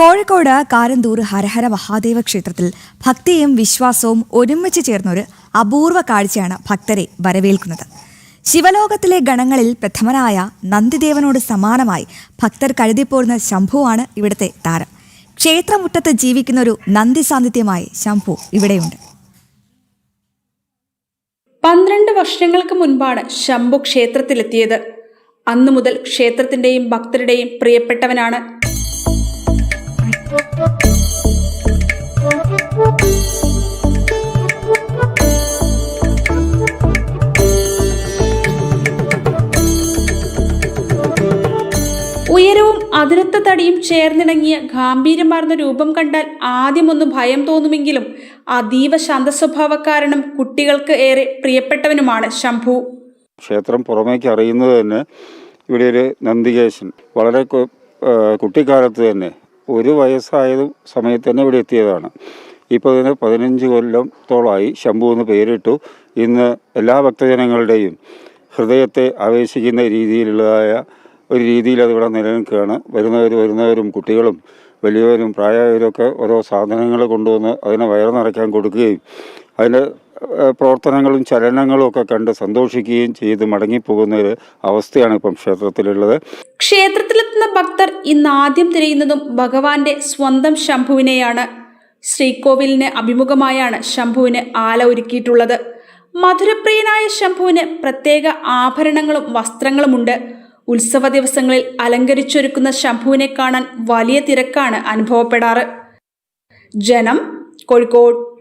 കോഴിക്കോട് കാരന്തൂർ ഹരഹര മഹാദേവ ക്ഷേത്രത്തിൽ ഭക്തിയും വിശ്വാസവും ഒരുമിച്ച് ചേർന്നൊരു അപൂർവ കാഴ്ചയാണ് ഭക്തരെ വരവേൽക്കുന്നത്. ശിവലോകത്തിലെ ഗണങ്ങളിൽ പ്രഥമനായ നന്ദിദേവനോട് സമാനമായി ഭക്തർ കരുതിപ്പോരുന്ന ശംഭുവാണ് ഇവിടുത്തെ താരം. ക്ഷേത്രമുറ്റത്ത് ജീവിക്കുന്നൊരു നന്ദി സാന്നിധ്യമായി ശംഭു ഇവിടെയുണ്ട്. 12 വർഷങ്ങൾക്ക് മുൻപാണ് ശംഭു ക്ഷേത്രത്തിലെത്തിയത്. അന്നു മുതൽ ക്ഷേത്രത്തിന്റെയും ഭക്തരുടെയും പ്രിയപ്പെട്ടവനാണ്. ഉയരവും അതിരൊത്ത തടിയും ചേർന്നിണങ്ങിയ ഗാംഭീര്യമാർന്ന രൂപം കണ്ടാൽ ആദ്യമൊന്ന് ഭയം തോന്നുമെങ്കിലും അതീവ ശാന്തസ്വഭാവക്കാരനും കുട്ടികൾക്ക് ഏറെ പ്രിയപ്പെട്ടവനുമാണ് ശംഭു. ക്ഷേത്രം പുറമേക്ക് അറിയുന്നത് തന്നെ ഇവിടെ ഒരു നന്ദികേശൻ വളരെ കുട്ടിക്കാലത്ത് തന്നെ 1 വയസ്സായ സമയത്ത് തന്നെ ഇവിടെ എത്തിയതാണ്. ഇപ്പോൾ ഇതിന് 15 കൊല്ലത്തോളമായി ശംഭു എന്ന് പേരിട്ടു. ഇന്ന് എല്ലാ ഭക്തജനങ്ങളുടെയും ഹൃദയത്തെ ആവേശിക്കുന്ന രീതിയിലുള്ളതായ ഒരു രീതിയിൽ അതിവിടെ നിലനിൽക്കുകയാണ്. വരുന്നവരും കുട്ടികളും വലിയവരും പ്രായമായവരൊക്കെ ഓരോ സാധനങ്ങൾ കൊണ്ടുവന്ന് അതിനെ വയറ് നിറയ്ക്കാൻ കൊടുക്കുകയും അതിൻ്റെ പ്രവർത്തനങ്ങളും ചലനങ്ങളും ഒക്കെ കണ്ട് സന്തോഷിക്കുകയും ചെയ്ത് മടങ്ങിപ്പോകുന്ന ഒരു അവസ്ഥയാണ് ഇപ്പം ക്ഷേത്രത്തിലുള്ളത്. ക്ഷേത്രത്തിലെത്തുന്ന ഭക്തർ ഇന്ന് ആദ്യം തിരയുന്നതും ഭഗവാന്റെ സ്വന്തം ശംഭുവിനെയാണ്. ശ്രീകോവിലിന് അഭിമുഖമായാണ് ശംഭുവിന് ആല ഒരുക്കിയിട്ടുള്ളത്. മധുരപ്രിയനായ ശംഭുവിന് പ്രത്യേക ആഭരണങ്ങളും വസ്ത്രങ്ങളുമുണ്ട്. ഉത്സവ ദിവസങ്ങളിൽ അലങ്കരിച്ചൊരുക്കുന്ന ശംഭുവിനെ കാണാൻ വലിയ തിരക്കാണ് അനുഭവപ്പെടാറ്. ജനം, കോഴിക്കോട്.